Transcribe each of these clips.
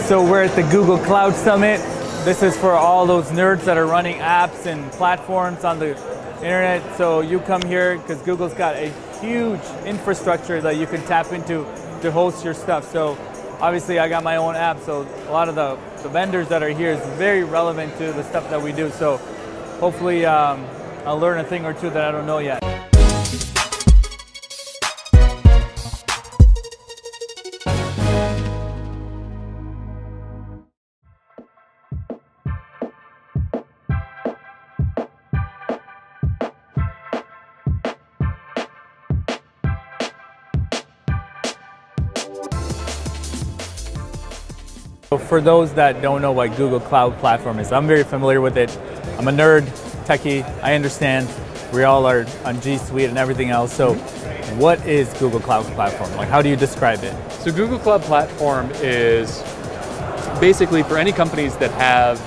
So we're at the Google Cloud Summit. This is for all those nerds that are running apps and platforms on the internet. So you come here because Google's got a huge infrastructure that you can tap into to host your stuff. So obviously I got my own app, so a lot of the vendors that are here is very relevant to the stuff that we do. So hopefully I'll learn a thing or two that I don't know yet. For those that don't know what Google Cloud Platform is, I'm very familiar with it. I'm a nerd, techie, I understand. We all are on G Suite and everything else. So what is Google Cloud Platform? Like, how do you describe it? So Google Cloud Platform is basically for any companies that have,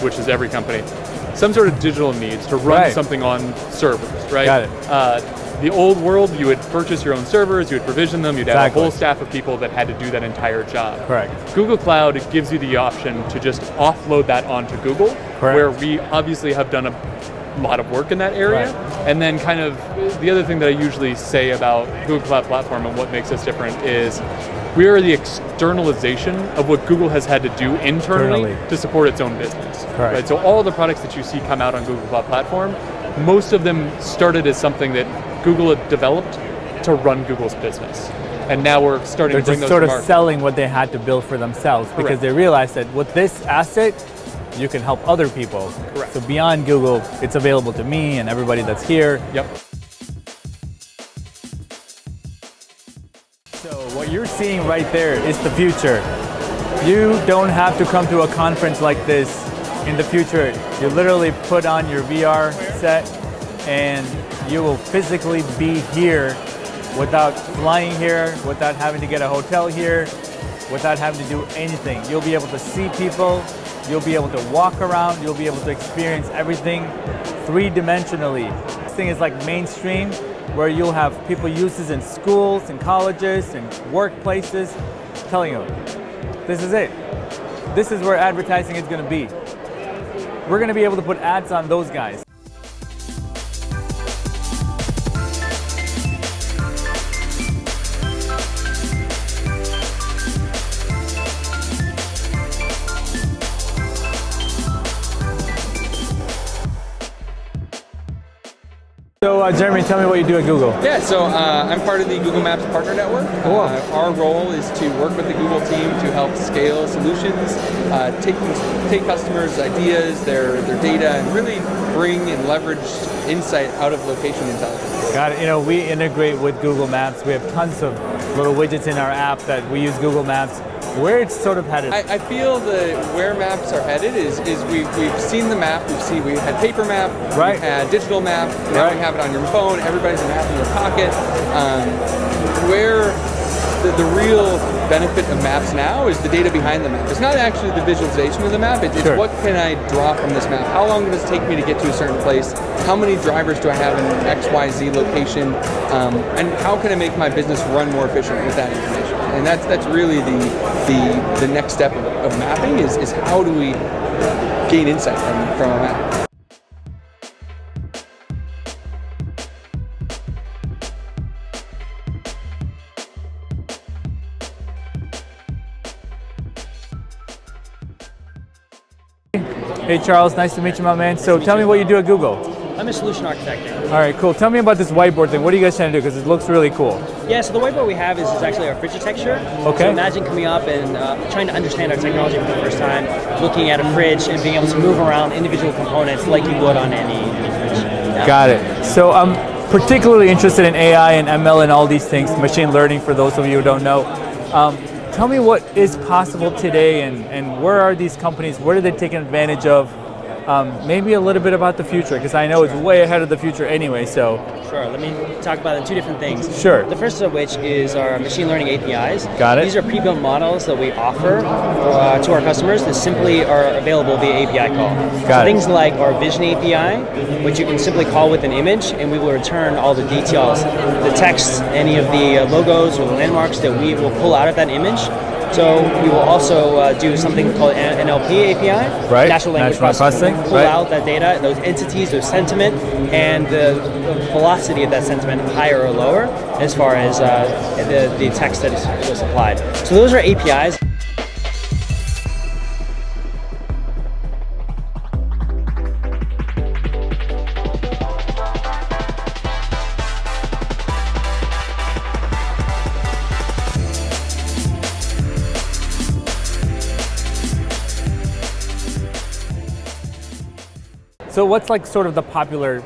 which is every company, some sort of digital needs to run something on servers, right? Got it. The old world, you would purchase your own servers, you would provision them, you'd have a whole staff of people that had to do that entire job. Correct. Google Cloud gives you the option to just offload that onto Google, where we obviously have done a lot of work in that area. And then kind of the other thing that I usually say about Google Cloud Platform and what makes us different is we are the externalization of what Google has had to do internally to support its own business. Right? So all the products that you see come out on Google Cloud Platform, most of them started as something that Google had developed to run Google's business. And now we're starting to bring those to market. They're just sort of selling what they had to build for themselves because they realized that with this asset, you can help other people. So beyond Google, it's available to me and everybody that's here. So what you're seeing right there is the future. You don't have to come to a conference like this in the future. You literally put on your VR set and you will physically be here without flying here, without having to get a hotel here, without having to do anything. You'll be able to see people, you'll be able to walk around, you'll be able to experience everything three-dimensionally. This thing is like mainstream, where you'll have people use this in schools, and colleges, and workplaces. I'm telling you, this is it. This is where advertising is going to be. We're going to be able to put ads on those guys. So Jeremy, tell me what you do at Google. Yeah, so I'm part of the Google Maps Partner Network. Our role is to work with the Google team to help scale solutions, take customers' ideas, their data, and really bring and leverage insight out of location intelligence. Got it. You know, we integrate with Google Maps. We have tons of little widgets in our app that we use Google Maps. Where it's sort of headed? I feel that where maps are headed is we've seen the map. We had paper map, we had digital map. Now we have it on your phone. Everybody's a map in their pocket. Where the real benefit of maps now is the data behind the map. It's not actually the visualization of the map. It's what can I draw from this map? How long does it take me to get to a certain place? How many drivers do I have in XYZ location? And how can I make my business run more efficient with that information? And that's really the next step of mapping is how do we gain insight from a map? Hey Charles, nice to meet you, my man. So tell me what you do at Google. I'm a solution architect here. All right, cool. Tell me about this whiteboard thing. What are you guys trying to do? Because it looks really cool. Yeah, so the whiteboard we have is actually our fridge architecture. Okay. So imagine coming up and trying to understand our technology for the first time, looking at a fridge and being able to move around individual components like you would on any fridge. Yeah. Got it. So I'm particularly interested in AI and ML and all these things, machine learning for those of you who don't know. Tell me what is possible today and where are these companies, what are they taking advantage of? Maybe a little bit about the future, because I know it's way ahead of the future anyway, so. Sure, let me talk about two different things. Sure. The first of which is our machine learning APIs. Got it. These are pre-built models that we offer to our customers that simply are available via API call. Got it. Things like our Vision API, which you can simply call with an image, and we will return all the details, the text, any of the logos or the landmarks that we will pull out of that image. So we will also do something called NLP API, right. natural language processing. Pull right. out that data, those entities, those sentiment, and the velocity of that sentiment higher or lower as far as the text that was applied. So those are APIs. So what's like sort of the popular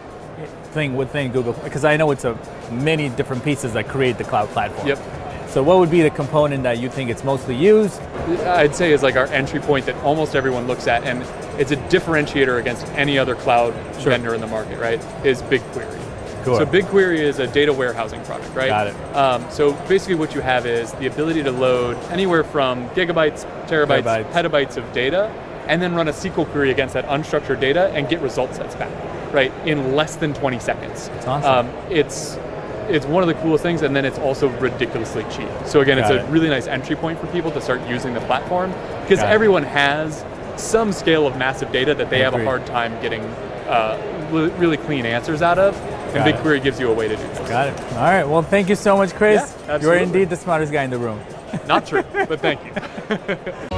thing within Google? Because I know it's many different pieces that create the cloud platform. Yep. So what would be the component that you think it's mostly used? I'd say is like our entry point that almost everyone looks at, and it's a differentiator against any other cloud vendor in the market, right? Is BigQuery. Cool. So BigQuery is a data warehousing product, right? Got it. So basically what you have is the ability to load anywhere from gigabytes, terabytes, petabytes of data, and then run a SQL query against that unstructured data and get result sets back, right, in less than 20 seconds. That's awesome. It's one of the coolest things, and then it's also ridiculously cheap. So again, it's a really nice entry point for people to start using the platform, because everyone has some scale of massive data that they have a hard time getting really clean answers out of, and BigQuery gives you a way to do this. Got it. All right, well, thank you so much, Chris. Yeah, you're indeed the smartest guy in the room. Not true, but thank you.